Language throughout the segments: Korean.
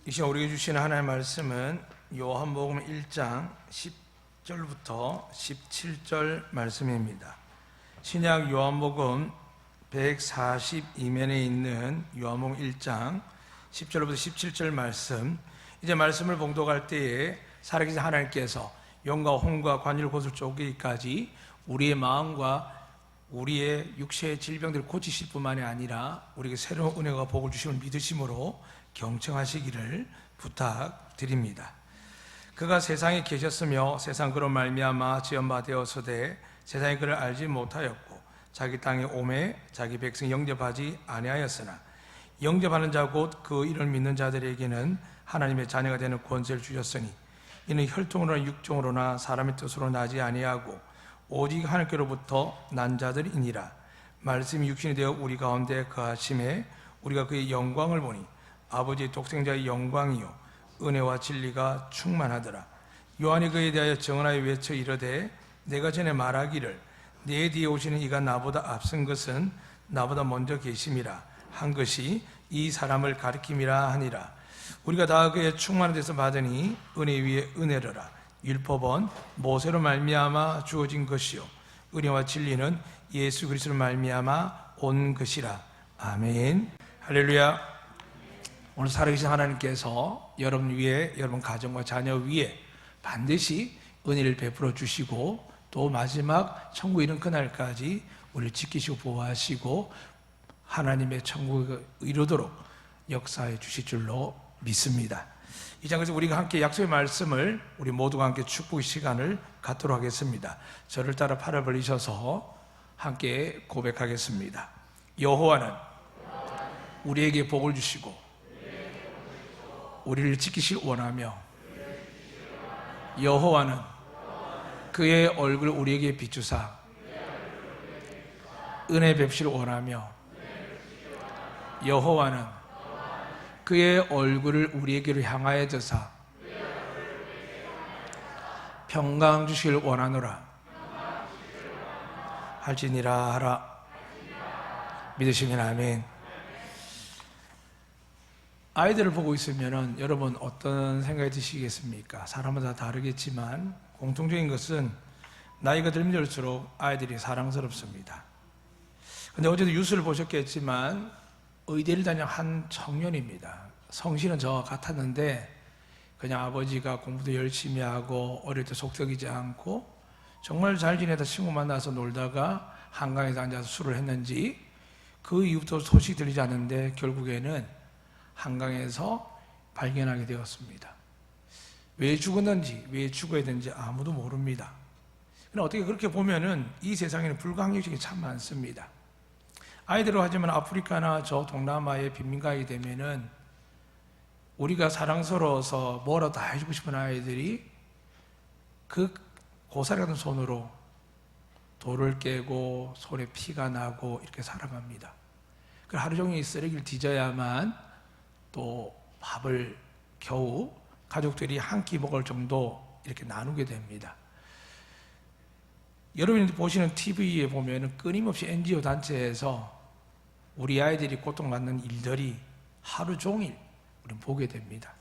이 시간 우리에게 주시는 하나님의 말씀은 요한복음 1장 10절부터 17절 말씀입니다. 신약 요한복음 142면에 있는 요한복음 1장 10절부터 17절 말씀, 이제 말씀을 봉독할 때에 살아계신 하나님께서 영과 혼과 관율 고술 쪼개기까지 우리의 마음과 우리의 육체의 질병들을 고치실 뿐만이 아니라 우리에게 새로운 은혜와 복을 주심을 믿으심으로 경청하시기를 부탁드립니다. 그가 세상에 계셨으며 세상 그로 말미암아 지은 되었으되 세상이 그를 알지 못하였고 자기 땅에 오매 자기 백성 영접하지 아니하였으나 영접하는 자 곧 그 이를 믿는 자들에게는 하나님의 자녀가 되는 권세를 주셨으니 이는 혈통으로나 육종으로나 사람의 뜻으로 나지 아니하고 오직 하나님께로부터 난 자들이니라. 말씀이 육신이 되어 우리 가운데 거하심에 우리가 그의 영광을 보니 아버지의 독생자의 영광이요 은혜와 진리가 충만하더라. 요한이 그에 대하여 증언하여 외쳐 이르되 내가 전에 말하기를 내 뒤에 오시는 이가 나보다 앞선 것은 나보다 먼저 계심이라 한 것이 이 사람을 가리킴이라 하니라. 우리가 다 그의 충만한 데서 받으니 은혜 위에 은혜로라. 율법은 모세로 말미암아 주어진 것이요 은혜와 진리는 예수 그리스도로 말미암아 온 것이라. 아멘. 할렐루야. 오늘 살아계신 하나님께서 여러분 위에, 여러분 가정과 자녀 위에 반드시 은혜를 베풀어 주시고 또 마지막 천국 이른 그날까지 우리를 지키시고 보호하시고 하나님의 천국을 이루도록 역사해 주실 줄로 믿습니다. 이 장에서 우리가 함께 약속의 말씀을 우리 모두가 함께 축복의 시간을 갖도록 하겠습니다. 저를 따라 팔을 벌리셔서 함께 고백하겠습니다. 여호와는 우리에게 복을 주시고 우리를 지키실 원하며 여호와는 그의 얼굴을 우리에게 비추사 은혜 베푸시를 원하며 여호와는 그의 얼굴을 우리에게로 향하여 드사 평강 주시길 원하노라. 할지니라 하라. 믿으시면 아멘. 아이들을 보고 있으면 여러분 어떤 생각이 드시겠습니까? 사람마다 다르겠지만 공통적인 것은 나이가 들수록 아이들이 사랑스럽습니다. 근데 어제도 뉴스를 보셨겠지만 의대를 다니는 한 청년입니다. 성실은 저와 같았는데 그냥 아버지가 공부도 열심히 하고 어릴 때 속썩이지 않고 정말 잘 지내다 친구 만나서 놀다가 한강에서 앉아서 술을 했는지 그 이후부터 소식이 들리지 않는데 결국에는 한강에서 발견하게 되었습니다. 왜 죽었는지 왜 죽어야 되는지 아무도 모릅니다. 그런데 어떻게 그렇게 보면은 이 세상에는 불가항력이 참 많습니다. 아이들로 하지만 아프리카나 저 동남아의 빈민가에 되면은 우리가 사랑스러워서 뭐라도 다 해주고 싶은 아이들이 그 고사리 같은 손으로 돌을 깨고 손에 피가 나고 이렇게 살아갑니다. 그 하루 종일 쓰레기를 뒤져야만 또 밥을 겨우 가족들이 한 끼 먹을 정도 이렇게 나누게 됩니다. 여러분이 보시는 TV에 보면 끊임없이 NGO 단체에서 우리 아이들이 고통받는 일들이 하루 종일 우리는 보게 됩니다.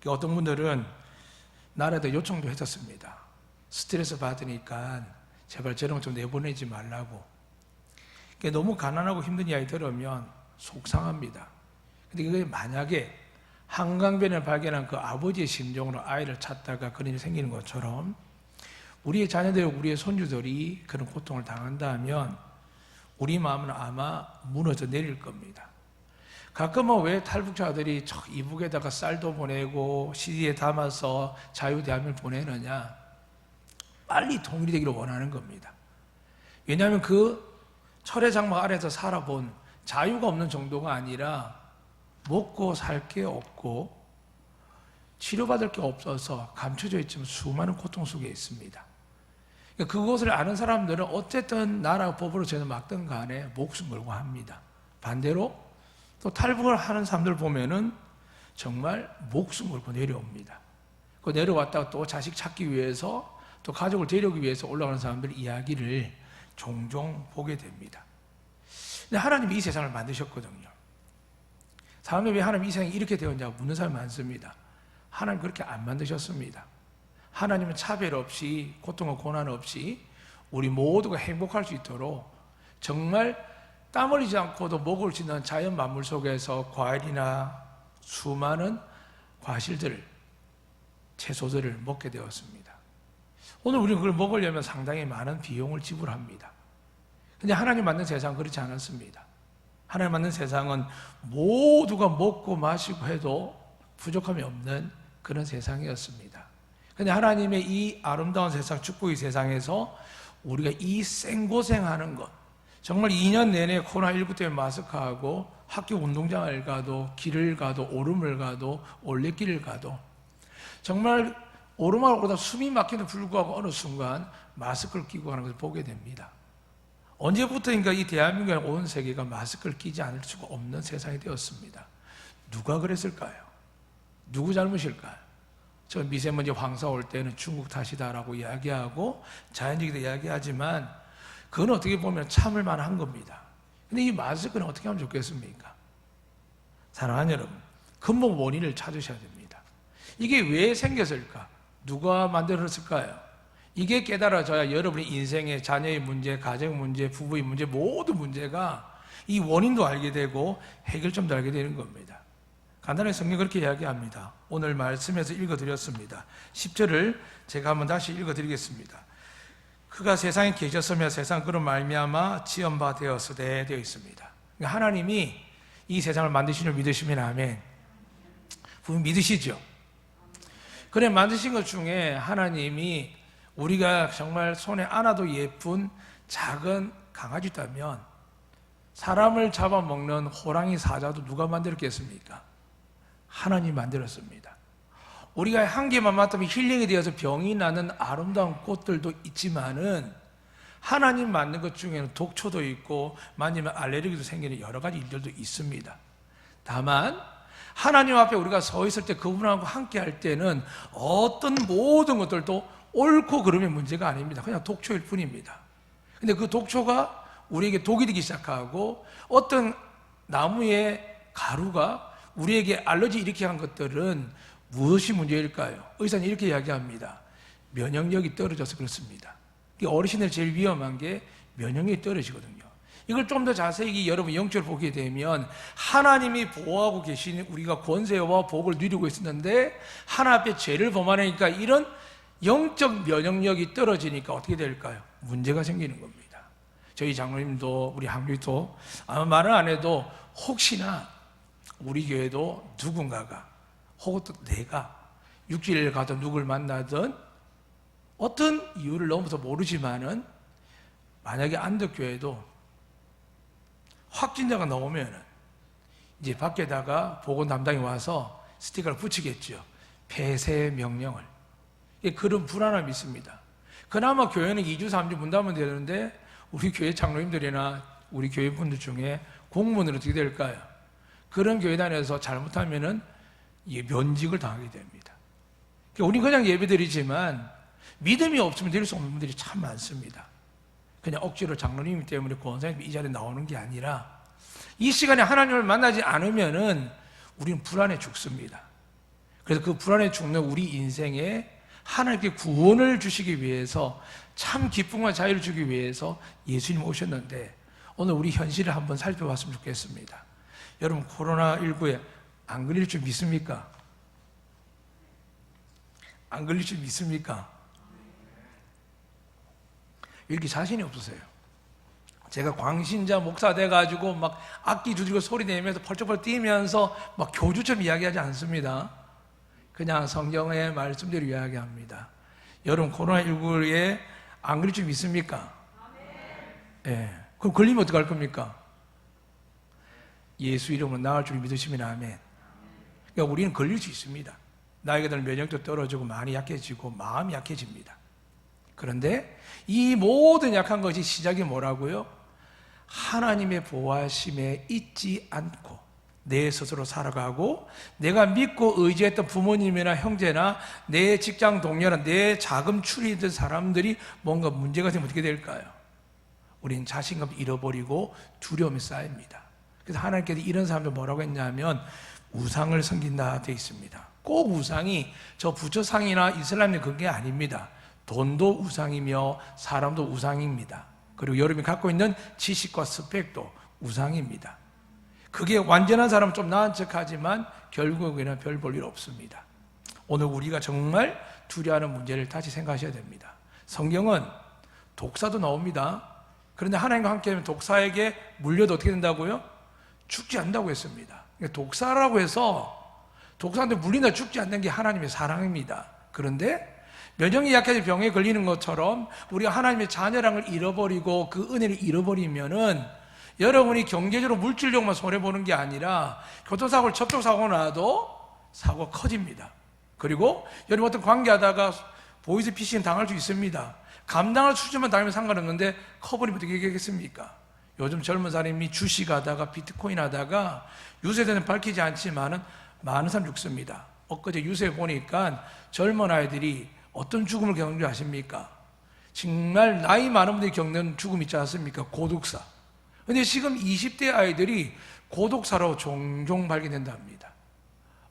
어떤 분들은 나라에다 요청도 했었습니다. 스트레스 받으니까 제발 저런 거 좀 내보내지 말라고. 너무 가난하고 힘든 이야기 들으면 속상합니다. 근데 그게 만약에 한강변을 발견한 그 아버지의 심정으로 아이를 찾다가 그런 일이 생기는 것처럼 우리의 자녀들, 우리의 손주들이 그런 고통을 당한다면 우리 마음은 아마 무너져 내릴 겁니다. 가끔은 왜 탈북자들이 저 이북에다가 쌀도 보내고 CD에 담아서 자유대한민을 보내느냐? 빨리 통일이 되기를 원하는 겁니다. 왜냐하면 그 철의 장막 아래에서 살아본 자유가 없는 정도가 아니라 먹고 살 게 없고 치료받을 게 없어서 감춰져 있지만 수많은 고통 속에 있습니다. 그것을 아는 사람들은 어쨌든 나라 법으로 쟤는 막든 간에 목숨 걸고 합니다. 반대로 또 탈북을 하는 사람들 보면은 정말 목숨 걸고 내려옵니다. 그 내려왔다가 또 자식 찾기 위해서 또 가족을 데려오기 위해서 올라가는 사람들 이야기를 종종 보게 됩니다. 근데 하나님이 이 세상을 만드셨거든요. 사람들이 왜 하나님 이 세상이 이렇게 되었냐고 묻는 사람이 많습니다. 하나님 그렇게 안 만드셨습니다. 하나님은 차별 없이 고통과 고난 없이 우리 모두가 행복할 수 있도록 정말 땀 흘리지 않고도 먹을 수 있는 자연 만물 속에서 과일이나 수많은 과실들을, 채소들을 먹게 되었습니다. 오늘 우리는 그걸 먹으려면 상당히 많은 비용을 지불합니다. 근데 하나님 만든 세상은 그렇지 않았습니다. 하나님 만든 세상은 모두가 먹고 마시고 해도 부족함이 없는 그런 세상이었습니다. 근데 하나님의 이 아름다운 세상, 축복의 세상에서 우리가 이 생고생하는 것, 정말 2년 내내 코로나19 때문에 마스크하고 학교 운동장을 가도 길을 가도 오름을 가도 올레길을 가도 정말 오르막을 오르다 숨이 막히는 불구하고 어느 순간 마스크를 끼고 가는 것을 보게 됩니다. 언제부터인가 이 대한민국의 온 세계가 마스크를 끼지 않을 수가 없는 세상이 되었습니다. 누가 그랬을까요? 누구 잘못일까요? 저 미세먼지 황사 올 때는 중국 탓이다라고 이야기하고 자연적이다 이야기하지만 그건 어떻게 보면 참을 만한 겁니다. 근데 이 마스크는 어떻게 하면 좋겠습니까? 사랑하는 여러분, 근본 원인을 찾으셔야 됩니다. 이게 왜 생겼을까? 누가 만들었을까요? 이게 깨달아져야 여러분의 인생의 자녀의 문제, 가정 문제, 부부의 문제, 모든 문제가 이 원인도 알게 되고 해결점도 알게 되는 겁니다. 간단하게 성경 그렇게 이야기합니다. 오늘 말씀에서 읽어드렸습니다. 10절을 제가 한번 다시 읽어드리겠습니다. 그가 세상에 계셨으며 세상 그로 말미암아 지은 바 되었으되 되어 있습니다. 그러니까 하나님이 이 세상을 만드신 줄 믿으시면 아멘. 분명 믿으시죠? 그래 만드신 것 중에 하나님이 우리가 정말 손에 안아도 예쁜 작은 강아지 있다면 사람을 잡아먹는 호랑이 사자도 누가 만들었겠습니까? 하나님이 만들었습니다. 우리가 한 개만 맡으면 힐링이 되어서 병이 나는 아름다운 꽃들도 있지만은 하나님 만든 것 중에는 독초도 있고 만지면 알레르기도 생기는 여러 가지 일들도 있습니다. 다만 하나님 앞에 우리가 서 있을 때 그분하고 함께 할 때는 어떤 모든 것들도 옳고 그름의 문제가 아닙니다. 그냥 독초일 뿐입니다. 근데 그 독초가 우리에게 독이 되기 시작하고 어떤 나무의 가루가 우리에게 알러지 일으키게 한 것들은 무엇이 문제일까요? 의사는 이렇게 이야기합니다. 면역력이 떨어져서 그렇습니다. 어르신들 제일 위험한 게 면역력이 떨어지거든요. 이걸 좀 더 자세히 여러분 영적으로 보게 되면 하나님이 보호하고 계신 우리가 권세와 복을 누리고 있었는데 하나 앞에 죄를 범하니까 이런 영적 면역력이 떨어지니까 어떻게 될까요? 문제가 생기는 겁니다. 저희 장로님도 우리 한교도 아마 말을 안 해도 혹시나 우리 교회도 누군가가 혹은 또 내가 육지를 가든 누굴 만나든 어떤 이유를 넘어서 모르지만은 만약에 안덕교회도 확진자가 나오면은 이제 밖에다가 보건 담당이 와서 스티커를 붙이겠죠. 폐쇄 명령을. 그런 불안함이 있습니다. 그나마 교회는 2주, 3주 문 닫으면 되는데 우리 교회 장로님들이나 우리 교회 분들 중에 공무원으로 어떻게 될까요? 그런 교회 다녀서 잘못하면은 면직을 당하게 됩니다. 우리는 그냥 예배드리지만 믿음이 없으면 드릴 수 없는 분들이 참 많습니다. 그냥 억지로 장로님 때문에 권사님 이 자리에 나오는 게 아니라 이 시간에 하나님을 만나지 않으면은 우리는 불안해 죽습니다. 그래서 그 불안해 죽는 우리 인생에 하나님께 구원을 주시기 위해서 참 기쁨과 자유를 주기 위해서 예수님 오셨는데 오늘 우리 현실을 한번 살펴봤으면 좋겠습니다. 여러분 코로나19에 안 걸릴 줄 믿습니까? 안 걸릴 줄 믿습니까? 이렇게 자신이 없으세요. 제가 광신자 목사 돼가지고 막 악기 두드리고 소리 내면서 펄쩍펄쩍 뛰면서 막 교주처럼 이야기하지 않습니다. 그냥 성경의 말씀대로 이야기합니다. 여러분 코로나19에 안 걸릴 줄 믿습니까? 예. 그럼 걸리면 어떡할 겁니까? 예수 이름으로 나을 줄 믿으시면 아멘. 그러니까 우리는 걸릴 수 있습니다. 나이가 들면 면역도 떨어지고 많이 약해지고 마음이 약해집니다. 그런데 이 모든 약한 것이 시작이 뭐라고요? 하나님의 보호하심에 잊지 않고 내 스스로 살아가고 내가 믿고 의지했던 부모님이나 형제나 내 직장 동료나 내 자금 추리던 사람들이 뭔가 문제가 생기면 어떻게 될까요? 우리는 자신감 잃어버리고 두려움이 쌓입니다. 그래서 하나님께서 이런 사람들 뭐라고 했냐면 우상을 섬긴다 되어 있습니다. 꼭 우상이 저 부처상이나 이슬람의 그게 아닙니다. 돈도 우상이며 사람도 우상입니다. 그리고 여러분이 갖고 있는 지식과 스펙도 우상입니다. 그게 완전한 사람은 좀 나은 척하지만 결국에는 별 볼 일 없습니다. 오늘 우리가 정말 두려워하는 문제를 다시 생각하셔야 됩니다. 성경은 독사도 나옵니다. 그런데 하나님과 함께하면 독사에게 물려도 어떻게 된다고요? 죽지 않는다고 했습니다. 독사라고 해서 독사한테 물린다 죽지 않는 게 하나님의 사랑입니다. 그런데 면역이 약해져 병에 걸리는 것처럼 우리가 하나님의 자녀랑을 잃어버리고 그 은혜를 잃어버리면은 여러분이 경제적으로 물질적으로만 손해보는 게 아니라 교통사고를 접촉사고 나도 사고가 커집니다. 그리고 여러분 어떤 관계하다가 보이스피싱 당할 수 있습니다. 감당할 수준만 당하면 상관없는데 커버리면 어떻게 되겠습니까? 요즘 젊은 사람이 주식하다가 비트코인 하다가 유세대는 밝히지 않지만은 많은 사람 죽습니다. 엊그제 유세 보니까 젊은 아이들이 어떤 죽음을 겪는 줄 아십니까? 정말 나이 많은 분들이 겪는 죽음 있지 않습니까? 고독사. 근데 지금 20대 아이들이 고독사로 종종 발견된다 합니다.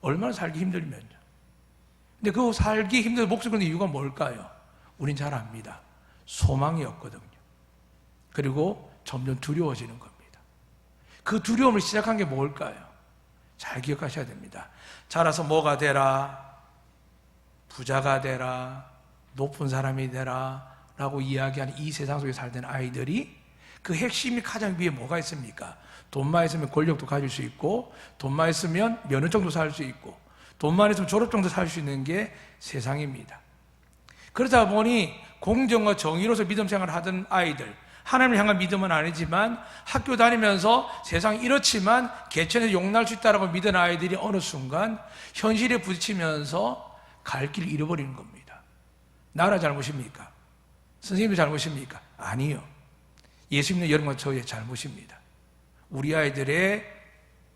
얼마나 살기 힘들면요. 근데 그 살기 힘든 목숨 끊는 이유가 뭘까요? 우린 잘 압니다. 소망이 없거든요. 그리고 점점 두려워지는 겁니다. 그 두려움을 시작한 게 뭘까요? 잘 기억하셔야 됩니다. 자라서 뭐가 되라, 부자가 되라, 높은 사람이 되라 라고 이야기하는 이 세상 속에 살던 아이들이 그 핵심이 가장 위에 뭐가 있습니까? 돈만 있으면 권력도 가질 수 있고, 돈만 있으면 면허증도 살 수 있고, 돈만 있으면 졸업증도 살 수 있는 게 세상입니다. 그러다 보니 공정과 정의로서 믿음 생활을 하던 아이들, 하나님을 향한 믿음은 아니지만 학교 다니면서 세상이 이렇지만 개천에서 용날 수 있다고 믿은 아이들이 어느 순간 현실에 부딪히면서 갈 길을 잃어버리는 겁니다. 나라 잘못입니까? 선생님의 잘못입니까? 아니요. 예수 믿는 여러분과 저의 잘못입니다. 우리 아이들의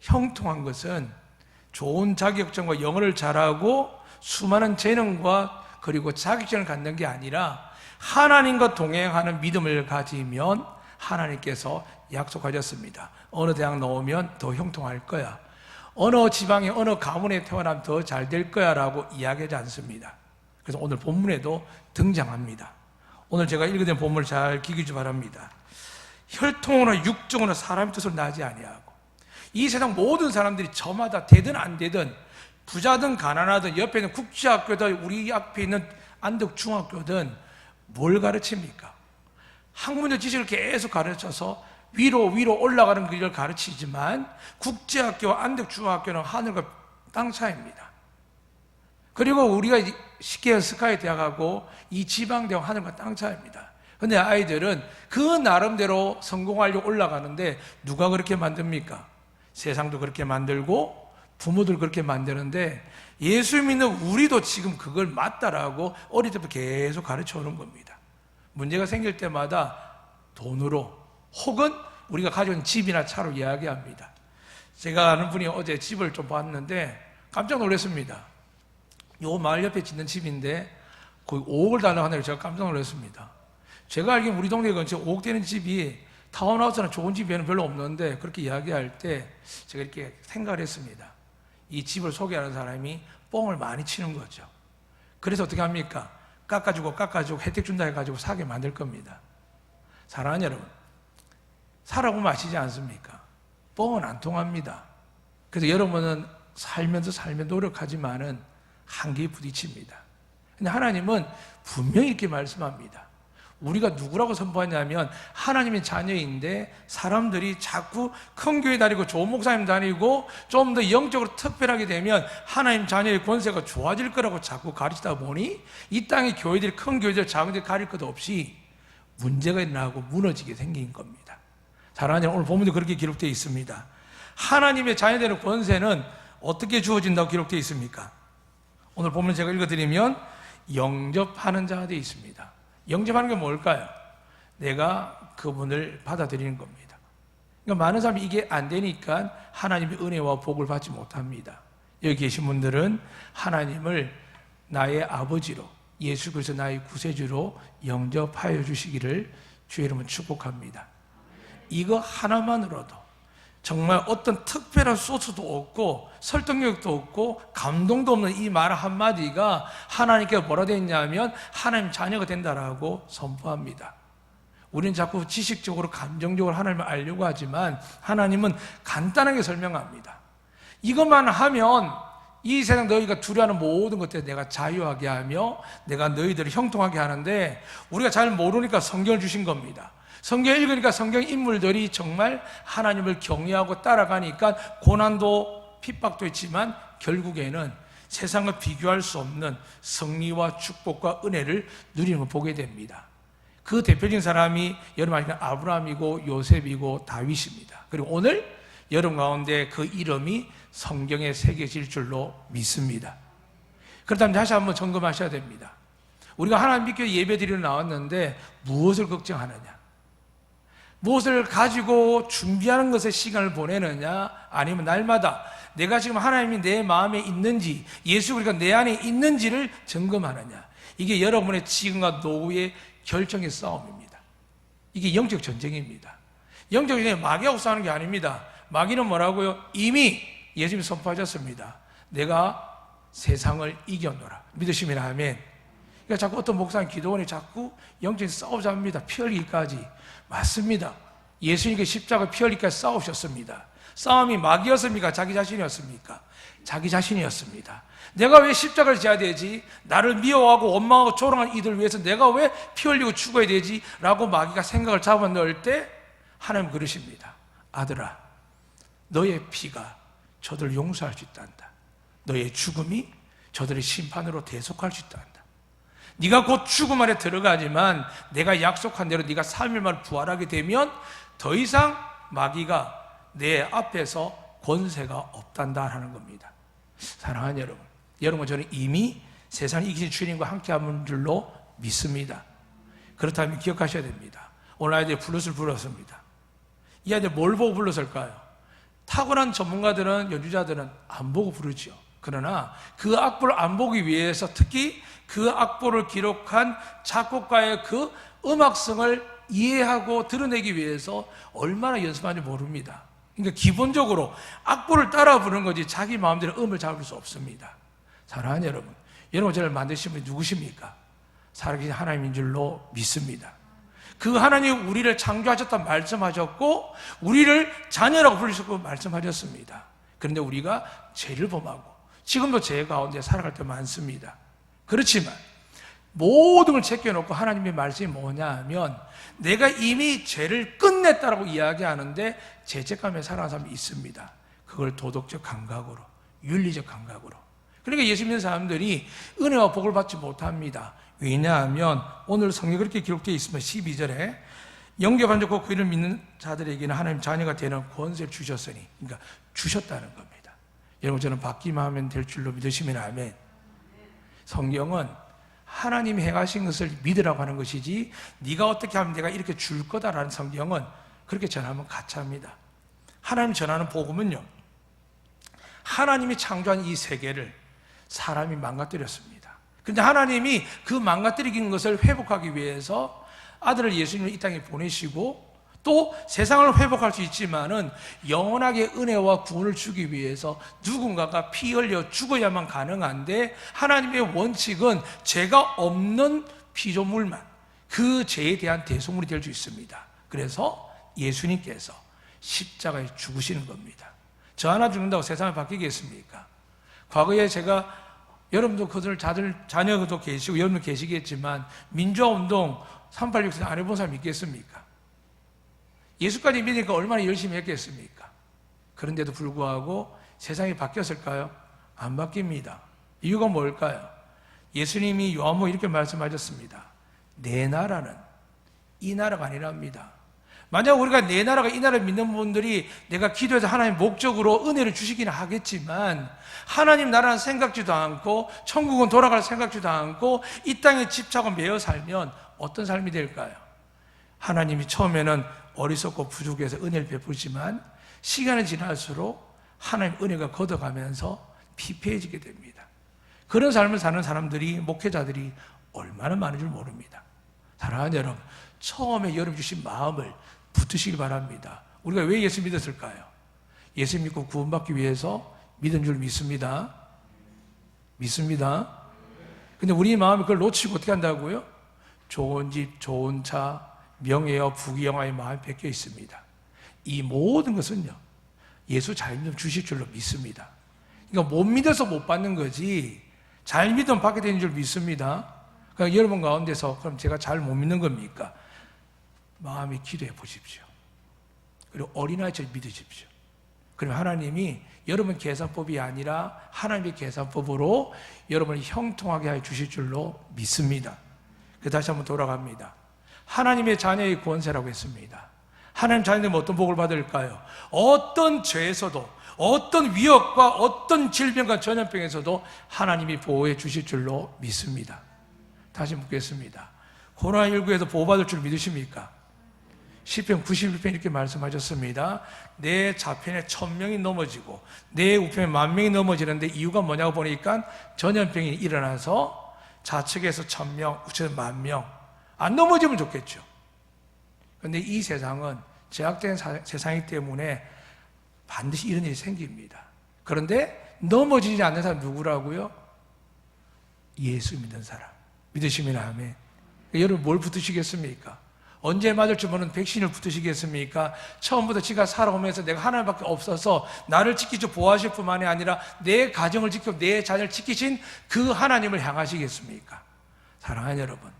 형통한 것은 좋은 자격증과 영어를 잘하고 수많은 재능과 그리고 자격증을 갖는 게 아니라 하나님과 동행하는 믿음을 가지면 하나님께서 약속하셨습니다. 어느 대학 나오면 더 형통할 거야. 어느 지방에 어느 가문에 태어나면 더 잘 될 거야 라고 이야기하지 않습니다. 그래서 오늘 본문에도 등장합니다. 오늘 제가 읽어드린 본문을 잘 기억해 주시기 바랍니다. 혈통으로 육정으로 사람의 뜻을 나지 아니하고 이 세상 모든 사람들이 저마다 되든 안 되든 부자든 가난하든 옆에 있는 국제학교든 우리 앞에 있는 안덕중학교든 뭘 가르칩니까? 학문적 지식을 계속 가르쳐서 위로 올라가는 길을 가르치지만 국제학교와 안덕중학교는 하늘과 땅 차이입니다. 그리고 우리가 쉽게 스카이 대학하고 이 지방대학 하늘과 땅 차이입니다. 근데 아이들은 그 나름대로 성공하려고 올라가는데 누가 그렇게 만듭니까? 세상도 그렇게 만들고 부모들 그렇게 만드는데 예수 믿는 우리도 지금 그걸 맞다라고 어릴 때부터 계속 가르쳐 오는 겁니다. 문제가 생길 때마다 돈으로 혹은 우리가 가지고 있는 집이나 차로 이야기합니다. 제가 아는 분이 어제 집을 좀 봤는데 깜짝 놀랐습니다. 요 마을 옆에 짓는 집인데 거의 5억을 달라고 하는데 제가 깜짝 놀랐습니다. 제가 알기로는 우리 동네 근처에 5억 되는 집이 타운하우스나 좋은 집에는 별로 없는데 그렇게 이야기할 때 제가 이렇게 생각을 했습니다. 이 집을 소개하는 사람이 뻥을 많이 치는 거죠. 그래서 어떻게 합니까? 깎아주고 혜택 준다 해가지고 사게 만들 겁니다. 사랑하는 여러분, 살아보면 아시지 않습니까? 뻥은 안 통합니다. 그래서 여러분은 살면서 노력하지만은 한계에 부딪힙니다. 근데 하나님은 분명히 이렇게 말씀합니다. 우리가 누구라고 선포하냐면 하나님의 자녀인데 사람들이 자꾸 큰 교회 다니고 좋은 목사님 다니고 좀 더 영적으로 특별하게 되면 하나님 자녀의 권세가 좋아질 거라고 자꾸 가르치다 보니 이 땅의 교회들이 큰 교회들 작은 데 가릴 것 없이 문제가 일어나고 무너지게 생긴 겁니다. 사랑하는 여러분, 오늘 본문도 그렇게 기록되어 있습니다. 하나님의 자녀되는 권세는 어떻게 주어진다고 기록되어 있습니까? 오늘 본문 제가 읽어드리면 영접하는 자가 되어 있습니다. 영접하는 게 뭘까요? 내가 그분을 받아들이는 겁니다. 그러니까 많은 사람이 이게 안 되니까 하나님의 은혜와 복을 받지 못합니다. 여기 계신 분들은 하나님을 나의 아버지로, 예수 그리스도 나의 구세주로 영접하여 주시기를 주의 이름으로 축복합니다. 이거 하나만으로도 정말 어떤 특별한 소스도 없고 설득력도 없고 감동도 없는 이 말 한마디가 하나님께 뭐라 됐냐면 하나님 자녀가 된다라고 선포합니다. 우리는 자꾸 지식적으로 감정적으로 하나님을 알려고 하지만 하나님은 간단하게 설명합니다. 이것만 하면 이 세상 너희가 두려워하는 모든 것들에 내가 자유하게 하며 내가 너희들을 형통하게 하는데, 우리가 잘 모르니까 성경을 주신 겁니다. 성경 읽으니까 성경 인물들이 정말 하나님을 경외하고 따라가니까 고난도 핍박도 있지만 결국에는 세상과 비교할 수 없는 승리와 축복과 은혜를 누리는 걸 보게 됩니다. 그 대표적인 사람이 여러분 아시는 아브라함이고 요셉이고 다윗입니다. 그리고 오늘 여러분 가운데 그 이름이 성경에 새겨질 줄로 믿습니다. 그렇다면 다시 한번 점검하셔야 됩니다. 우리가 하나님 믿고 예배드리러 나왔는데 무엇을 걱정하느냐? 무엇을 가지고 준비하는 것에 시간을 보내느냐, 아니면 날마다 내가 지금 하나님이 내 마음에 있는지, 예수 그리스도가 내 안에 있는지를 점검하느냐. 이게 여러분의 지금과 노후의 결정의 싸움입니다. 이게 영적 전쟁입니다. 영적 전쟁이 마귀하고 싸우는 게 아닙니다. 마귀는 뭐라고요? 이미 예수님이 선포하셨습니다. 내가 세상을 이겨노라. 믿으시면 아멘. 그러니까 자꾸 어떤 목사님, 기도원이 자꾸 영적인 싸우자 합니다. 피 흘리기까지. 맞습니다. 예수님께 십자가 피 흘리기까지 싸우셨습니다. 싸움이 마귀였습니까? 자기 자신이었습니까? 자기 자신이었습니다. 내가 왜 십자가를 져야 되지? 나를 미워하고 원망하고 조롱한 이들 위해서 내가 왜 피 흘리고 죽어야 되지? 라고 마귀가 생각을 잡아넣을 때 하나님 그러십니다. 아들아, 너의 피가 저들을 용서할 수 있단다. 너의 죽음이 저들의 심판으로 대속할 수 있단다. 네가 곧 죽음 안에 들어가지만 내가 약속한 대로 네가 3일 만에 부활하게 되면 더 이상 마귀가 내 앞에서 권세가 없단다 하는 겁니다. 사랑하는 여러분, 저는 이미 세상을 이기신 주님과 함께하는 줄로 믿습니다. 그렇다면 기억하셔야 됩니다. 오늘 아이들이 블루스를 불렀습니다. 이 아이들 뭘 보고 불렀을까요? 탁월한 전문가들은, 연주자들은 안 보고 부르죠. 그러나 그 악보를 안 보기 위해서, 특히 그 악보를 기록한 작곡가의 그 음악성을 이해하고 드러내기 위해서 얼마나 연습하는지 모릅니다. 그러니까 기본적으로 악보를 따라 부르는 거지 자기 마음대로 음을 잡을 수 없습니다. 사랑하는 여러분 저를 만드신 분이 누구십니까? 살아계신 하나님인 줄로 믿습니다. 그 하나님 우리를 창조하셨다 말씀하셨고 우리를 자녀라고 부르셨고 말씀하셨습니다. 그런데 우리가 죄를 범하고 지금도 죄 가운데 살아갈 때 많습니다. 그렇지만 모든 걸 제껴놓고 하나님의 말씀이 뭐냐 하면 내가 이미 죄를 끝냈다라고 이야기하는데 죄책감에 살아가는 사람이 있습니다. 그걸 도덕적 감각으로, 윤리적 감각으로. 그러니까 예수 믿는 사람들이 은혜와 복을 받지 못합니다. 왜냐하면 오늘 성경에 그렇게 기록되어 있으면 12절에 영접하고 그 이를 믿는 자들에게는 하나님 자녀가 되는 권세를 주셨으니, 그러니까 주셨다는 겁니다. 여러분 저는 받기만 하면 될 줄로 믿으시면 아멘. 성경은 하나님이 행하신 것을 믿으라고 하는 것이지 네가 어떻게 하면 내가 이렇게 줄 거다라는 성경은 그렇게 전하면 가짜입니다. 하나님 전하는 복음은요, 하나님이 창조한 이 세계를 사람이 망가뜨렸습니다. 그런데 하나님이 그 망가뜨린 것을 회복하기 위해서 아들을 예수님을 이 땅에 보내시고 또 세상을 회복할 수 있지만은 영원하게 은혜와 구원을 주기 위해서 누군가가 피 흘려 죽어야만 가능한데 하나님의 원칙은 죄가 없는 피조물만 그 죄에 대한 대속물이 될 수 있습니다. 그래서 예수님께서 십자가에 죽으시는 겁니다. 저 하나 죽는다고 세상이 바뀌겠습니까? 과거에 제가 여러분도 그들 자녀도 계시고 여러분도 계시겠지만 민주화운동 386세 안 해본 사람 있겠습니까? 예수까지 믿으니까 얼마나 열심히 했겠습니까? 그런데도 불구하고 세상이 바뀌었을까요? 안 바뀝니다. 이유가 뭘까요? 예수님이 요한복음 이렇게 말씀하셨습니다. 내 나라는 이 나라가 아니랍니다. 만약 우리가 내 나라가 이 나라를 믿는 분들이 내가 기도해서 하나님 목적으로 은혜를 주시기는 하겠지만 하나님 나라는 생각지도 않고 천국은 돌아갈 생각지도 않고 이 땅에 집착하고 매여 살면 어떤 삶이 될까요? 하나님이 처음에는 어리석고 부족해서 은혜를 베푸지만 시간이 지날수록 하나님 은혜가 걷어가면서 피폐해지게 됩니다. 그런 삶을 사는 사람들이, 목회자들이 얼마나 많은 줄 모릅니다. 사랑하는 여러분, 처음에 여러분 주신 마음을 붙드시기 바랍니다. 우리가 왜 예수 믿었을까요? 예수 믿고 구원받기 위해서 믿은 줄 믿습니다. 믿습니다. 근데 우리 마음이 그걸 놓치고 어떻게 한다고요? 좋은 집, 좋은 차, 명예와 부귀영화의 마음이 뺏겨 있습니다. 이 모든 것은요, 예수 잘 믿으면 주실 줄로 믿습니다. 그러니까 못 믿어서 못 받는 거지, 잘 믿으면 받게 되는 줄 믿습니다. 그러니까 여러분 가운데서 그럼 제가 잘 못 믿는 겁니까? 마음이 기도해 보십시오. 그리고 어린아이처럼 믿으십시오. 그럼 하나님이 여러분 계산법이 아니라 하나님의 계산법으로 여러분을 형통하게 해 주실 줄로 믿습니다. 다시 한번 돌아갑니다. 하나님의 자녀의 권세라고 했습니다. 하나님 자녀들은 어떤 복을 받을까요? 어떤 죄에서도, 어떤 위협과 어떤 질병과 전염병에서도 하나님이 보호해 주실 줄로 믿습니다. 다시 묻겠습니다. 코로나19에서 보호받을 줄 믿으십니까? 시편 91편 이렇게 말씀하셨습니다. 내 좌편에 1000명이 넘어지고 내 우편에 10,000명이 넘어지는데 이유가 뭐냐고 보니까 전염병이 일어나서 좌측에서 1000명, 우측에서 10,000명 안 넘어지면 좋겠죠. 그런데 이 세상은 제약된 세상이기 때문에 반드시 이런 일이 생깁니다. 그런데 넘어지지 않는 사람 누구라고요? 예수 믿는 사람. 믿으시면 아멘. 여러분 뭘 붙으시겠습니까? 언제 맞을지 모르는 백신을 붙으시겠습니까? 처음부터 지가 살아오면서 내가 하나님밖에 없어서 나를 지키시고 보호하실 뿐만이 아니라 내 가정을 지키고 내 자녀를 지키신 그 하나님을 향하시겠습니까? 사랑하는 여러분,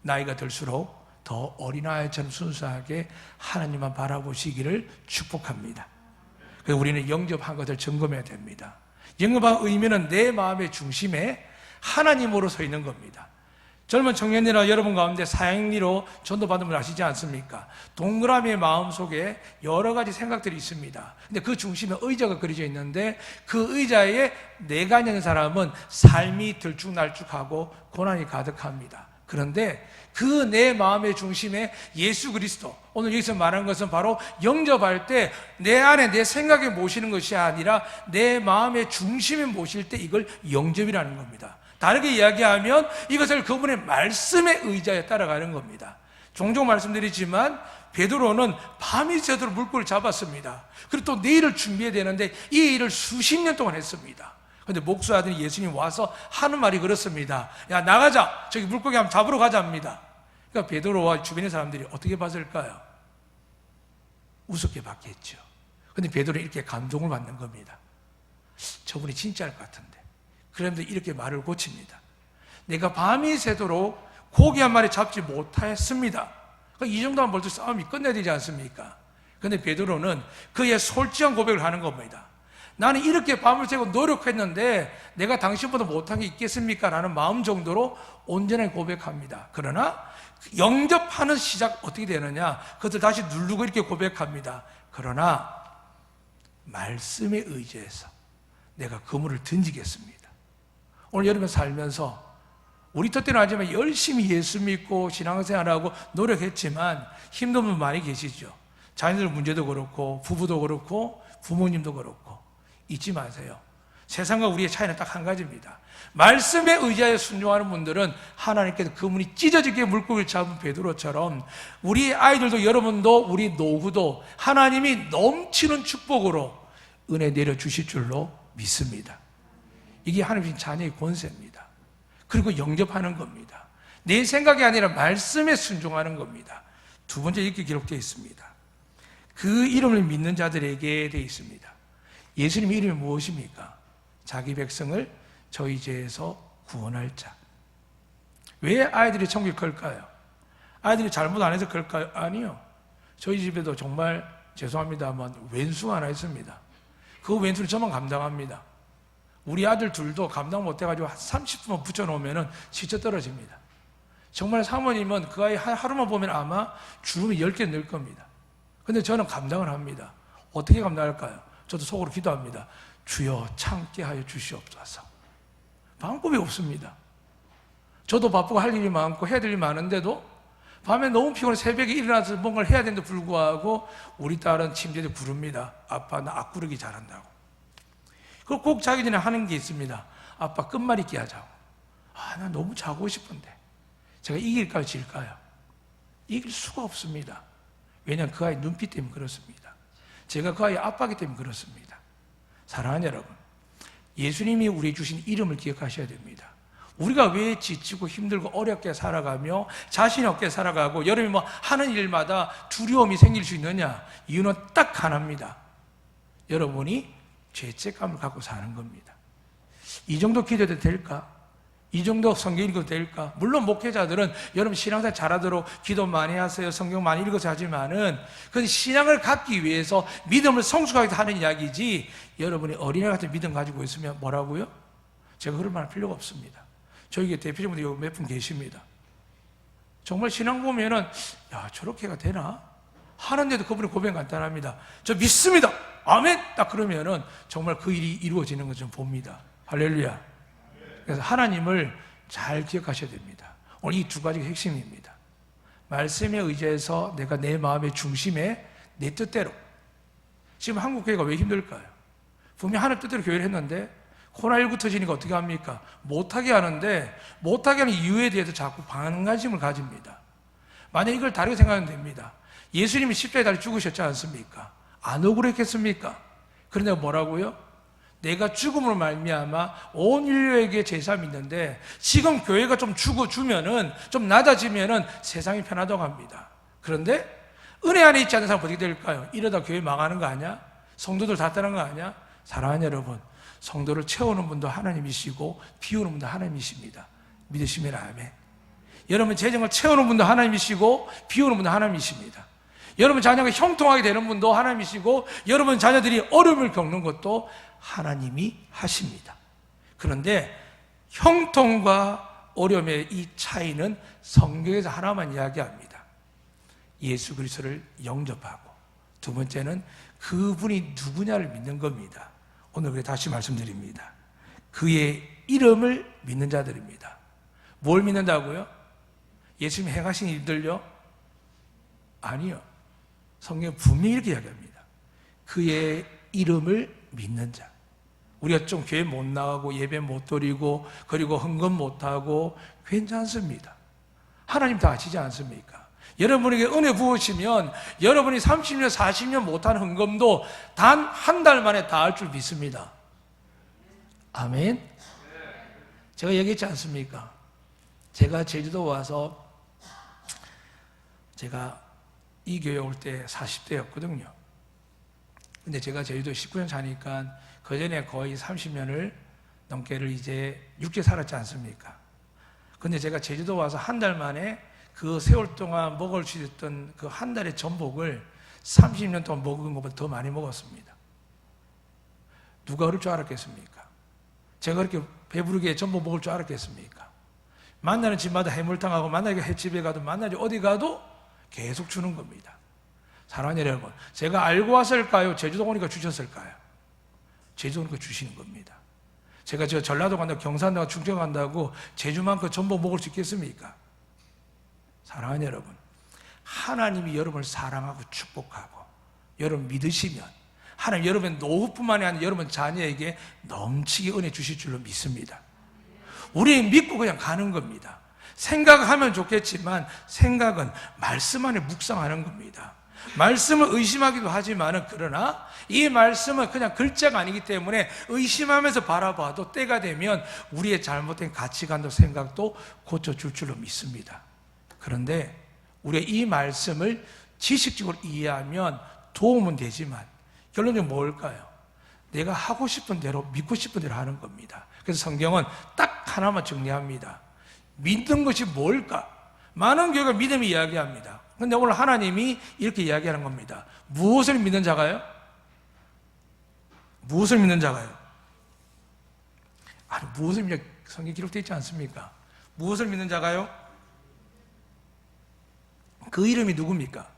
나이가 들수록 더 어린아이처럼 순수하게 하나님만 바라보시기를 축복합니다. 그래서 우리는 영접한 것을 점검해야 됩니다. 영접한 의미는 내 마음의 중심에 하나님으로 서 있는 겁니다. 젊은 청년이나 여러분 가운데 사행리로 전도받은 분 아시지 않습니까? 동그라미의 마음속에 여러 가지 생각들이 있습니다. 근데 그 중심에 의자가 그려져 있는데 그 의자에 내가 있는 사람은 삶이 들쭉날쭉하고 고난이 가득합니다. 그런데 그 내 마음의 중심에 예수 그리스도, 오늘 여기서 말하는 것은 바로 영접할 때 내 안에 내 생각에 모시는 것이 아니라 내 마음의 중심에 모실 때 이걸 영접이라는 겁니다. 다르게 이야기하면 이것을 그분의 말씀의 의자에 따라가는 겁니다. 종종 말씀드리지만 베드로는 밤이 새도록 물고기를 잡았습니다. 그리고 또 내일을 준비해야 되는데 이 일을 수십 년 동안 했습니다. 그런데 목수 아들이 예수님 와서 하는 말이 그렇습니다. 야, 나가자, 저기 물고기 한번 잡으러 가자입니다. 그러니까 베드로와 주변의 사람들이 어떻게 봤을까요? 우습게 봤겠죠. 그런데 베드로는 이렇게 감동을 받는 겁니다. 저분이 진짜일 것 같은데. 그런데 이렇게 말을 고칩니다. 내가 밤이 새도록 고기 한 마리 잡지 못했습니다. 이 정도만 벌써 싸움이 끝내야 되지 않습니까? 그런데 베드로는 그의 솔직한 고백을 하는 겁니다. 나는 이렇게 밤을 새고 노력했는데 내가 당신보다 못한 게 있겠습니까? 라는 마음 정도로 온전하게 고백합니다. 그러나 영접하는 시작 어떻게 되느냐? 그것을 다시 누르고 이렇게 고백합니다. 그러나 말씀에 의지해서 내가 그물을 던지겠습니다. 오늘 여러분 살면서 우리 뜻대로 하지만 열심히 예수 믿고 신앙생활하고 노력했지만 힘든 분 많이 계시죠. 자녀들 문제도 그렇고 부부도 그렇고 부모님도 그렇고 잊지 마세요. 세상과 우리의 차이는 딱 한 가지입니다. 말씀에 의지하여 순종하는 분들은 하나님께서 그분이 찢어지게 물고기를 잡은 베드로처럼 우리 아이들도 여러분도 우리 노후도 하나님이 넘치는 축복으로 은혜 내려주실 줄로 믿습니다. 이게 하나님 자녀의 권세입니다. 그리고 영접하는 겁니다. 내 생각이 아니라 말씀에 순종하는 겁니다. 두 번째 이렇게 기록되어 있습니다. 그 이름을 믿는 자들에게 되어 있습니다. 예수님의 이름이 무엇입니까? 자기 백성을 저희 죄에서 구원할 자. 왜 아이들이 천국에 갈까요? 아이들이 잘못 안 해서 그럴까요? 아니요. 저희 집에도 정말 죄송합니다만 왼수가 하나 있습니다. 그 왼수는 저만 감당합니다. 우리 아들 둘도 감당 못해가지고 한 30분만 붙여놓으면 지쳐 떨어집니다. 정말 사모님은 그 아이 하루만 보면 아마 주름이 10개 늘 겁니다. 근데 저는 감당을 합니다. 어떻게 감당할까요? 저도 속으로 기도합니다. 주여 참게 하여 주시옵소서. 방법이 없습니다. 저도 바쁘고 할 일이 많고 해야 될 일이 많은데도 밤에 너무 피곤해 새벽에 일어나서 뭔가를 해야 되는데 불구하고 우리 딸은 침대에 구릅니다. 아빠 나 앞구르기 잘한다고. 그리고 꼭 자기 전에 하는 게 있습니다. 아빠 끝말잇기 하자고. 나 너무 자고 싶은데 제가 이길까요 질까요? 이길 수가 없습니다. 왜냐하면 그 아이 눈빛 때문에 그렇습니다. 제가 그 아이의 아빠이기 때문에 그렇습니다. 사랑하는 여러분, 예수님이 우리 주신 이름을 기억하셔야 됩니다. 우리가 왜 지치고 힘들고 어렵게 살아가며 자신 없게 살아가고 여러분이 뭐 하는 일마다 두려움이 생길 수 있느냐? 이유는 딱 하나입니다. 여러분이 죄책감을 갖고 사는 겁니다. 이 정도 기도해도 될까? 이 정도 성경 읽어도 될까? 물론 목회자들은 여러분 신앙생활 잘하도록 기도 많이 하세요, 성경 많이 읽어서 하지만은 그건 신앙을 갖기 위해서 믿음을 성숙하게 하는 이야기지, 여러분이 어린애 같은 믿음 가지고 있으면 뭐라고요? 제가 그런 말 할 필요가 없습니다. 저에게 대표님들 몇 분 계십니다. 정말 신앙 보면은 야, 저렇게가 되나? 하는데도 그분의 고백은 간단합니다. 저 믿습니다. 아멘. 딱 그러면은 정말 그 일이 이루어지는 걸 좀 봅니다. 할렐루야. 그래서 하나님을 잘 기억하셔야 됩니다. 오늘 이 두 가지가 핵심입니다. 말씀에 의지해서 내가 내 마음의 중심에 내 뜻대로. 지금 한국 교회가 왜 힘들까요? 분명히 하나님 뜻대로 교회를 했는데 코로나19 터지니까 어떻게 합니까? 못하게 하는데 못하게 하는 이유에 대해서 자꾸 반감심을 가집니다. 만약 이걸 다르게 생각하면 됩니다. 예수님이 십자가에 달려 죽으셨지 않습니까? 안 억울했겠습니까? 그런데 뭐라고요? 내가 죽음으로 말미암아 온 인류에게 제사함이 있는데 지금 교회가 좀 죽어주면은 좀 낮아지면은 세상이 편하다고 합니다. 그런데 은혜 안에 있지 않는 사람 어떻게 될까요? 이러다 교회 망하는 거 아니야? 성도들 다 떠난 거 아니야? 사랑하는 여러분, 성도를 채우는 분도 하나님이시고 비우는 분도 하나님이십니다. 믿으시면 아멘. 여러분 재정을 채우는 분도 하나님이시고 비우는 분도 하나님이십니다. 여러분 자녀가 형통하게 되는 분도 하나님이시고 여러분 자녀들이 어려움을 겪는 것도 하나님이 하십니다. 그런데 형통과 어려움의 이 차이는 성경에서 하나만 이야기합니다. 예수 그리스도를 영접하고, 두 번째는 그분이 누구냐를 믿는 겁니다. 오늘 그래 다시 말씀드립니다. 그의 이름을 믿는 자들입니다. 뭘 믿는다고요? 예수님이 행하신 일들요? 아니요. 성경은 분명히 이렇게 이야기합니다. 그의 이름을 믿는 자. 우리가 좀 교회 못 나가고 예배 못 드리고 그리고 헌금 못 하고 괜찮습니다. 하나님 다 아시지 않습니까? 여러분에게 은혜 부으시면 여러분이 30년, 40년 못한 헌금도 단 한 달 만에 다 할 줄 믿습니다. 아멘. 제가 얘기했지 않습니까? 제가 제주도 와서 제가 이 교회 올 때 40대였거든요. 근데 제가 제주도 19년 사니까 그 전에 거의 30년을 넘게를 이제 육지에 살았지 않습니까? 근데 제가 제주도 와서 한 달 만에 그 세월 동안 먹을 수 있던 그 한 달의 전복을 30년 동안 먹은 것보다 더 많이 먹었습니다. 누가 그럴 줄 알았겠습니까? 제가 그렇게 배부르게 전복 먹을 줄 알았겠습니까? 만나는 집마다 해물탕하고 만나기가 횟집에 가도 만나지 어디 가도 계속 주는 겁니다. 사랑하는 여러분, 제가 알고 왔을까요? 제주도 오니까 주셨을까요? 제주도 오니까 주시는 겁니다. 제가 저 전라도 간다고 경산도 충청 간다고 제주만큼 전복 먹을 수 있겠습니까? 사랑하는 여러분, 하나님이 여러분을 사랑하고 축복하고 여러분 믿으시면 하나님 여러분 노후뿐만이 아니라 여러분 자녀에게 넘치게 은혜 주실 줄로 믿습니다. 우리 믿고 그냥 가는 겁니다. 생각하면 좋겠지만 생각은 말씀 안에 묵상하는 겁니다. 말씀을 의심하기도 하지만 그러나 이 말씀은 그냥 글자가 아니기 때문에 의심하면서 바라봐도 때가 되면 우리의 잘못된 가치관도 생각도 고쳐줄 줄로 믿습니다. 그런데 우리가 이 말씀을 지식적으로 이해하면 도움은 되지만 결론적으로 뭘까요? 내가 하고 싶은 대로 믿고 싶은 대로 하는 겁니다. 그래서 성경은 딱 하나만 정리합니다. 믿는 것이 뭘까? 많은 교회가 믿음을 이야기합니다. 그런데 오늘 하나님이 이렇게 이야기하는 겁니다. 무엇을 믿는 자가요? 무엇을 믿는 자가요? 아니, 무엇을 믿는 자, 성경에 기록되어 있지 않습니까? 무엇을 믿는 자가요? 그 이름이 누굽니까?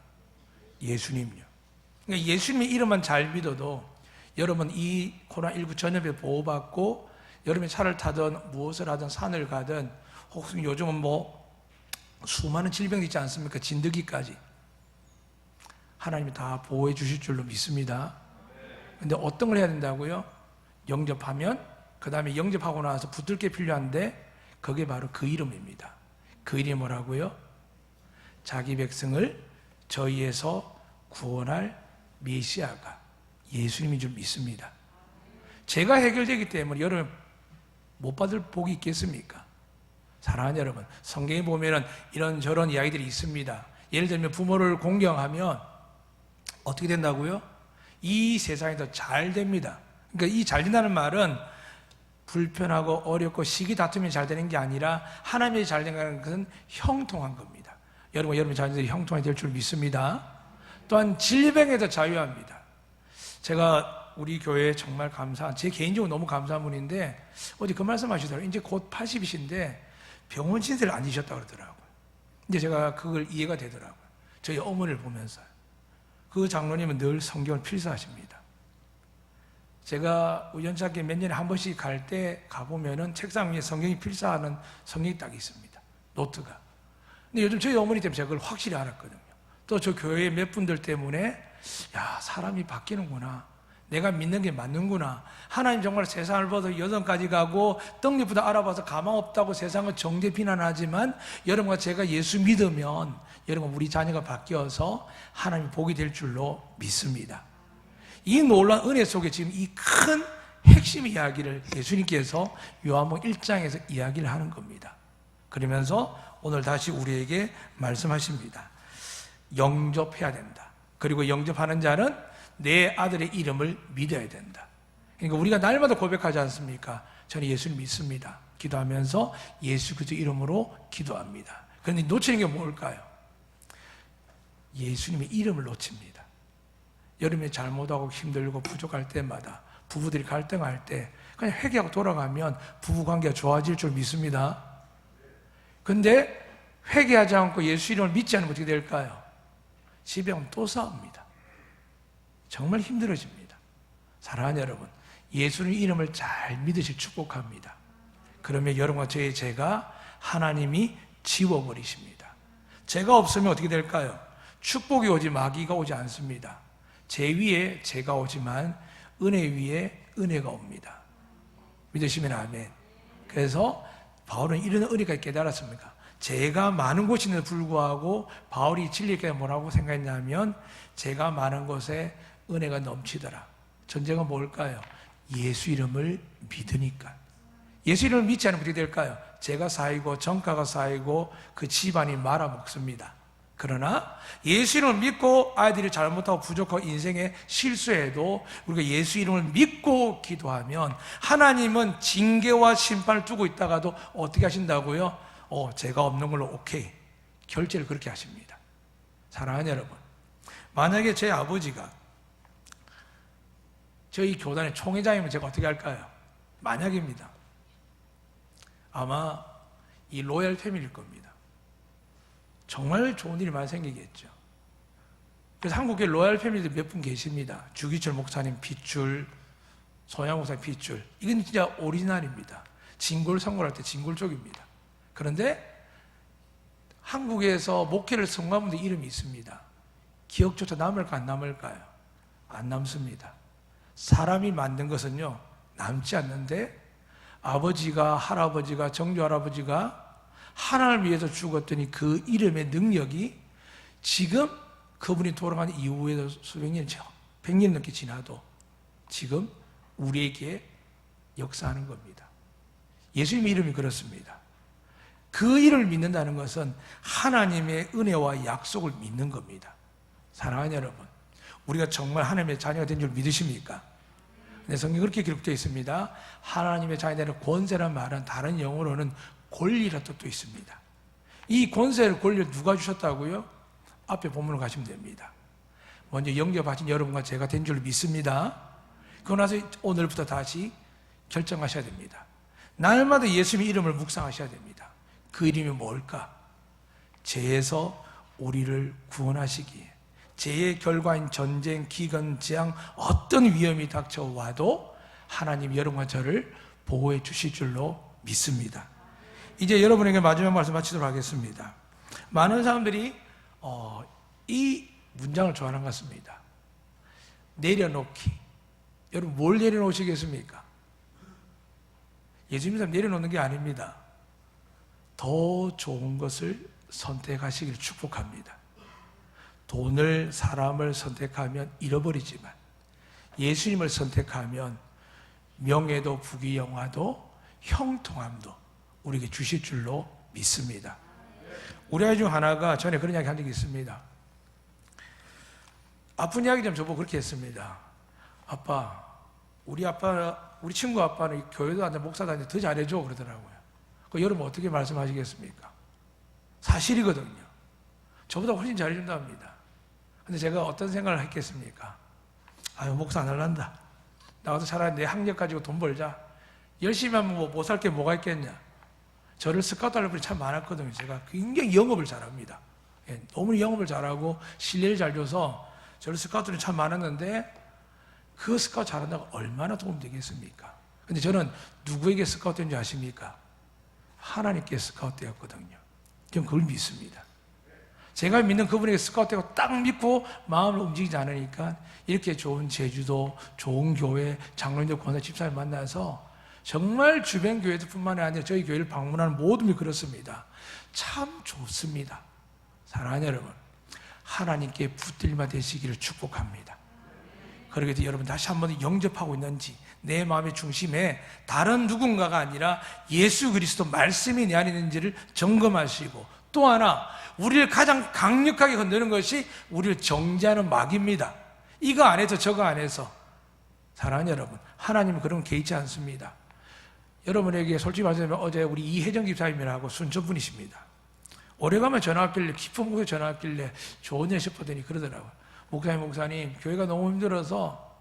예수님요. 그러니까 예수님의 이름만 잘 믿어도 여러분 이 코로나19 전염에 보호받고 여러분이 차를 타든 무엇을 하든 산을 가든 혹시 요즘은 뭐 수많은 질병이 있지 않습니까? 진드기까지 하나님이 다 보호해 주실 줄로 믿습니다. 근데 어떤 걸 해야 된다고요? 영접하면 그 다음에 영접하고 나서 붙들 게 필요한데 그게 바로 그 이름입니다. 그 이름이 뭐라고요? 자기 백성을 저희에서 구원할 메시아가 예수님인 줄 믿습니다. 제가 해결되기 때문에 여러분 못 받을 복이 있겠습니까? 사랑하는 여러분, 성경에 보면은 이런저런 이야기들이 있습니다. 예를 들면 부모를 공경하면 어떻게 된다고요? 이 세상이 더 잘 됩니다. 그러니까 이 잘 된다는 말은 불편하고 어렵고 시기 다투면 잘 되는 게 아니라 하나님이 잘 된다는 것은 형통한 겁니다. 여러분 자녀들이 형통하게 될 줄 믿습니다. 또한 질병에서 자유합니다. 제가 우리 교회에 정말 제 개인적으로 너무 감사한 분인데 어제 그 말씀 하시더라고요. 이제 곧 80이신데 병원 신세를 안 지셨다고 그러더라고요. 이제 제가 그걸 이해가 되더라고요. 저희 어머니를 보면서요. 그 장로님은 늘 성경을 필사하십니다. 제가 우연찮게 몇 년에 한 번씩 갈 때 가보면은 책상 위에 성경이 필사하는 성경이 딱 있습니다. 노트가. 근데 요즘 저희 어머니 때문에 제가 그걸 확실히 알았거든요. 또 저 교회 몇 분들 때문에 야, 사람이 바뀌는구나. 내가 믿는 게 맞는구나. 하나님 정말 세상을 봐서 여전까지 가고 떡잎부터 알아봐서 가망 없다고 세상을 정죄 비난하지만 여러분과 제가 예수 믿으면 여러분 우리 자녀가 바뀌어서 하나님 복이 될 줄로 믿습니다. 이 놀라운 은혜 속에 지금 이 큰 핵심 이야기를 예수님께서 요한복음 1장에서 이야기를 하는 겁니다. 그러면서 오늘 다시 우리에게 말씀하십니다. 영접해야 된다. 그리고 영접하는 자는 내 아들의 이름을 믿어야 된다. 그러니까 우리가 날마다 고백하지 않습니까? 저는 예수를 믿습니다. 기도하면서 예수 그리스도 이름으로 기도합니다. 그런데 놓치는 게 뭘까요? 예수님의 이름을 놓칩니다. 여름에 잘못하고 힘들고 부족할 때마다 부부들이 갈등할 때 그냥 회개하고 돌아가면 부부관계가 좋아질 줄 믿습니다. 근데 회개하지 않고 예수 이름을 믿지 않으면 어떻게 될까요? 집에 오면 또 싸웁니다. 정말 힘들어집니다. 사랑하는 여러분, 예수님 이름을 잘 믿으실 축복합니다. 그러면 여러분과 저의 죄가 하나님이 지워버리십니다. 죄가 없으면 어떻게 될까요? 축복이 오지 마귀가 오지 않습니다. 죄 위에 죄가 오지만 은혜 위에 은혜가 옵니다. 믿으시면 아멘. 그래서 바울은 이런 은혜가 깨달았습니까? 죄가 많은 곳인데도 불구하고 바울이 진리에 뭐라고 생각했냐면 죄가 많은 곳에 은혜가 넘치더라. 전제가 뭘까요? 예수 이름을 믿으니까. 예수 이름을 믿지 않으면 어떻게 될까요? 죄가 쌓이고 정가가 쌓이고 그 집안이 말아먹습니다. 그러나 예수 이름을 믿고 아이들이 잘못하고 부족하고 인생에 실수해도 우리가 예수 이름을 믿고 기도하면 하나님은 징계와 심판을 두고 있다가도 어떻게 하신다고요? 죄가 없는 걸로 오케이. 결제를 그렇게 하십니다. 사랑하는 여러분, 만약에 제 아버지가 저희 교단의 총회장이면 제가 어떻게 할까요? 만약입니다. 아마 이 로얄 패밀리일 겁니다. 정말 좋은 일이 많이 생기겠죠. 그래서 한국에 로얄 패밀리들 몇 분 계십니다. 주기철 목사님 핏줄, 소양 목사님 핏줄. 이건 진짜 오리지널입니다. 진골 선거할 때 진골 쪽입니다. 그런데 한국에서 목회를 성공한 분들 이름이 있습니다. 기억조차 남을까 안 남을까요? 안 남습니다. 사람이 만든 것은요 남지 않는데 아버지가 할아버지가 정조할아버지가 하나님을 위해서 죽었더니 그 이름의 능력이 지금 그분이 돌아간 이후에도 수백 년, 100년 넘게 지나도 지금 우리에게 역사하는 겁니다. 예수님의 이름이 그렇습니다. 그 이름을 믿는다는 것은 하나님의 은혜와 약속을 믿는 겁니다. 사랑하는 여러분, 우리가 정말 하나님의 자녀가 된 줄 믿으십니까? 네, 성경에 그렇게 기록되어 있습니다. 하나님의 자녀가 되는 권세란 말은 다른 영어로는 권리라 뜻도 있습니다. 이 권세를 권리를 누가 주셨다고요? 앞에 본문을 가시면 됩니다. 먼저 영접하신 여러분과 제가 된 줄 믿습니다. 그러고 나서 오늘부터 다시 결정하셔야 됩니다. 날마다 예수님의 이름을 묵상하셔야 됩니다. 그 이름이 뭘까? 죄에서 우리를 구원하시기에 죄의 결과인 전쟁, 기근, 재앙 어떤 위험이 닥쳐와도 하나님 여러분과 저를 보호해 주실 줄로 믿습니다. 이제 여러분에게 마지막 말씀 마치도록 하겠습니다. 많은 사람들이 이 문장을 좋아하는 것 같습니다. 내려놓기. 여러분 뭘 내려놓으시겠습니까? 예수님 내려놓는 게 아닙니다. 더 좋은 것을 선택하시길 축복합니다. 돈을, 사람을 선택하면 잃어버리지만 예수님을 선택하면 명예도 부귀영화도 형통함도 우리에게 주실 줄로 믿습니다. 우리 아이 중 하나가 전에 그런 이야기 한 적이 있습니다. 아픈 이야기 좀 저보고 그렇게 했습니다. 아빠, 우리 친구 아빠는 교회도 안 돼, 목사도 안 돼, 더 잘해줘 그러더라고요. 여러분 어떻게 말씀하시겠습니까? 사실이거든요. 저보다 훨씬 잘해준답니다. 근데 제가 어떤 생각을 했겠습니까? 아유, 목사 안 할란다. 나가서 차라리 내 학력 가지고 돈 벌자. 열심히 하면 뭐 못 살 게 뭐가 있겠냐. 저를 스카우트하는 분이 참 많았거든요. 제가 굉장히 영업을 잘합니다. 예, 너무 영업을 잘하고 신뢰를 잘 줘서 저를 스카우트는 참 많았는데 그 스카우트 잘한다고 얼마나 도움 되겠습니까? 근데 저는 누구에게 스카우트인지 아십니까? 하나님께 스카우트되었거든요. 저는 그걸 믿습니다. 제가 믿는 그분에게 스카우트되고 딱 믿고 마음을 움직이지 않으니까 이렇게 좋은 제주도, 좋은 교회, 장로님들, 권사, 집사님 만나서 정말 주변 교회들뿐만 아니라 저희 교회를 방문하는 모든 분이 그렇습니다. 참 좋습니다. 사랑하는 여러분, 하나님께 붙들림만 되시기를 축복합니다. 그러게 도 여러분 다시 한번 영접하고 있는지, 내 마음의 중심에 다른 누군가가 아니라 예수 그리스도 말씀이 내 안에 있는지를 점검하시고, 또 하나 우리를 가장 강력하게 건드는 것이 우리를 정죄하는 마귀입니다. 이거 안 해서 저거 안 해서. 사랑하는 여러분, 하나님은 그런 거 개의치 않습니다. 여러분에게 솔직히 말하자면 어제 우리 이혜정 집사님이라고 순천분이십니다. 오래간만에 전화 왔길래, 깊은 곳에 전화 왔길래 좋은 일 싶었더니 그러더라고요. 목사님, 교회가 너무 힘들어서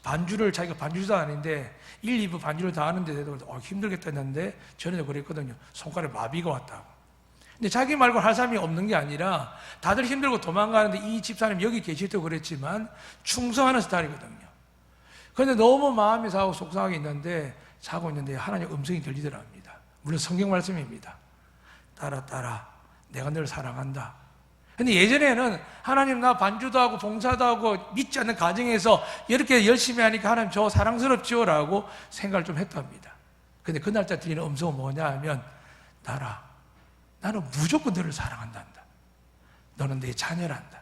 반주를, 자기가 반주도 아닌데 1, 2부 반주를 다 하는데 힘들겠다 했는데 전에도 그랬거든요. 손가락에 마비가 왔다고. 근데 자기 말고 할 사람이 없는 게 아니라 다들 힘들고 도망가는데 이 집사님 여기 계실 때도 그랬지만 충성하는 스타일이거든요. 그런데 너무 마음이 상하고 속상하게 있는데 자고 있는데 하나님 음성이 들리더랍니다. 물론 성경 말씀입니다. 따라 내가 너를 사랑한다. 근데 예전에는 하나님 나 반주도 하고 봉사도 하고 믿지 않는 가정에서 이렇게 열심히 하니까 하나님 저 사랑스럽지요 라고 생각을 좀 했답니다. 근데 그날짜 들리는 음성은 뭐냐 하면 나는 무조건 너를 사랑한단다. 너는 내 자녀란다.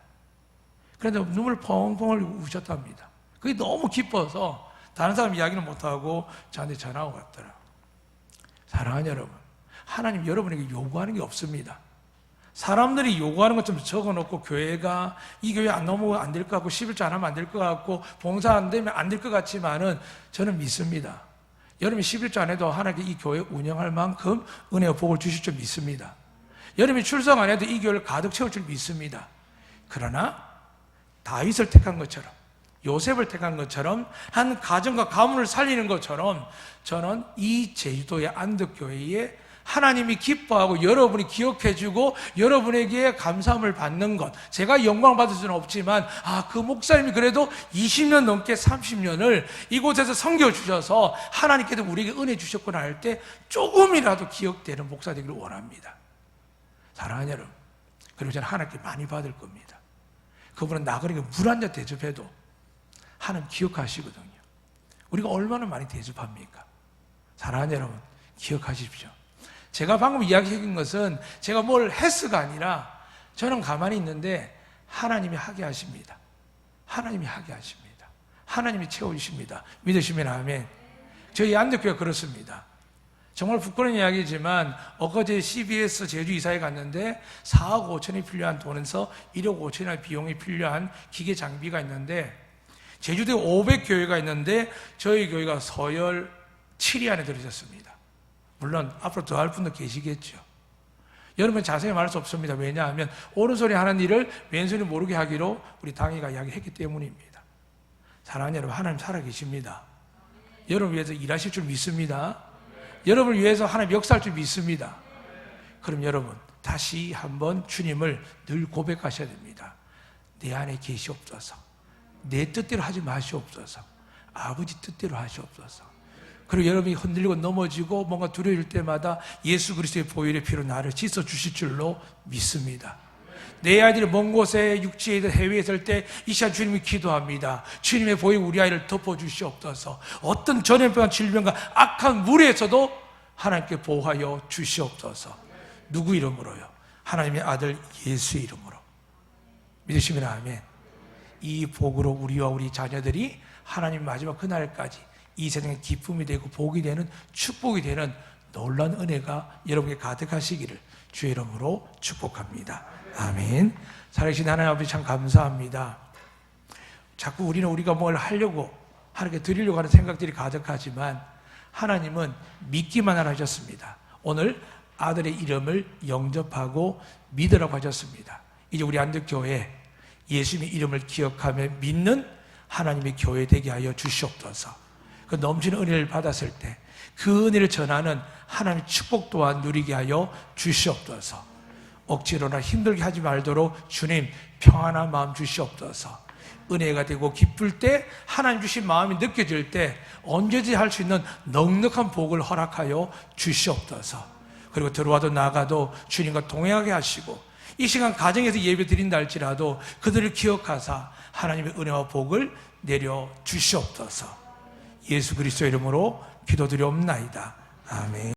그런데 눈물 펑펑 흘리고 우셨답니다. 그게 너무 기뻐서 다른 사람 이야기는 못하고 저한테 전화가 왔더라고요. 사랑하는 여러분, 하나님 여러분에게 요구하는 게 없습니다. 사람들이 요구하는 것 좀 적어놓고 교회가 이 교회 안 넘어가면 안 될 것 같고 11조 안 하면 안 될 것 같고 봉사 안 되면 안 될 것 같지만은 저는 믿습니다. 여러분이 11조 안 해도 하나님께 이 교회 운영할 만큼 은혜와 복을 주실 줄 믿습니다. 여러분이 출석 안 해도 이 교회를 가득 채울 줄 믿습니다. 그러나 다윗을 택한 것처럼, 요셉을 택한 것처럼, 한 가정과 가문을 살리는 것처럼 저는 이 제주도의 안덕교회에 하나님이 기뻐하고 여러분이 기억해주고 여러분에게 감사함을 받는 것, 제가 영광 받을 수는 없지만 그 목사님이 그래도 20년 넘게 30년을 이곳에서 섬겨주셔서 하나님께도 우리에게 은혜 주셨구나 할 때 조금이라도 기억되는 목사 되기를 원합니다. 사랑하는 여러분, 그리고 저는 하나님께 많이 받을 겁니다. 그분은 나그네에게 물 한 잔 대접해도 하나님 기억하시거든요. 우리가 얼마나 많이 대접합니까? 사랑하는 여러분, 기억하십시오. 제가 방금 이야기한 것은 제가 뭘 했어가 아니라 저는 가만히 있는데 하나님이 하게 하십니다. 하나님이 하게 하십니다. 하나님이 채워주십니다. 믿으시면 아멘. 저희 안덕교회가 그렇습니다. 정말 부끄러운 이야기지만 엊그제 CBS 제주 이사에 갔는데 4억 5천이 필요한 돈에서 1억 5천의 비용이 필요한 기계 장비가 있는데 제주도에 500교회가 있는데 저희 교회가 서열 7위 안에 들어있었습니다. 물론 앞으로 더 할 분도 계시겠죠. 여러분 자세히 말할 수 없습니다. 왜냐하면 오른손이 하는 일을 왼손이 모르게 하기로 우리 당회가 이야기했기 때문입니다. 사랑하는 여러분, 하나님 살아계십니다. 여러분 위해서 일하실 줄 믿습니다. 여러분을 위해서 하나님 역사할 줄 믿습니다. 그럼 여러분 다시 한번 주님을 늘 고백하셔야 됩니다. 내 안에 계시옵소서. 내 뜻대로 하지 마시옵소서. 아버지 뜻대로 하시옵소서. 그리고 여러분이 흔들리고 넘어지고 뭔가 두려울 때마다 예수 그리스도의 보혈의 피로 나를 씻어 주실 줄로 믿습니다. 내 아이들이 먼 곳에 육지에 있든 해외에 있을 때 이 시간 주님이 기도합니다. 주님의 보혈 우리 아이를 덮어주시옵소서. 어떤 전염병과 질병과 악한 물에서도 하나님께 보호하여 주시옵소서. 누구 이름으로요? 하나님의 아들 예수 이름으로. 믿으시면 아멘. 이 복으로 우리와 우리 자녀들이 하나님 마지막 그날까지 이 세상의 기쁨이 되고 복이 되는 축복이 되는 놀라운 은혜가 여러분께 가득하시기를 주의 이름으로 축복합니다. 아멘. 살아계신 하나님 아버지 참 감사합니다. 자꾸 우리는 우리가 뭘 하려고 하나님께 드리려고 하는 생각들이 가득하지만 하나님은 믿기만 하셨습니다. 오늘 아들의 이름을 영접하고 믿으라고 하셨습니다. 이제 우리 안덕교회 예수님의 이름을 기억하며 믿는 하나님의 교회 되게 하여 주시옵소서. 그 넘치는 은혜를 받았을 때 그 은혜를 전하는 하나님의 축복 또한 누리게 하여 주시옵소서. 억지로나 힘들게 하지 말도록 주님 평안한 마음 주시옵소서. 은혜가 되고 기쁠 때 하나님 주신 마음이 느껴질 때 언제든지 할 수 있는 넉넉한 복을 허락하여 주시옵소서. 그리고 들어와도 나가도 주님과 동행하게 하시고 이 시간 가정에서 예배 드린다 할지라도 그들을 기억하사 하나님의 은혜와 복을 내려 주시옵소서. 예수 그리스도 이름으로 기도드리옵나이다. 아멘.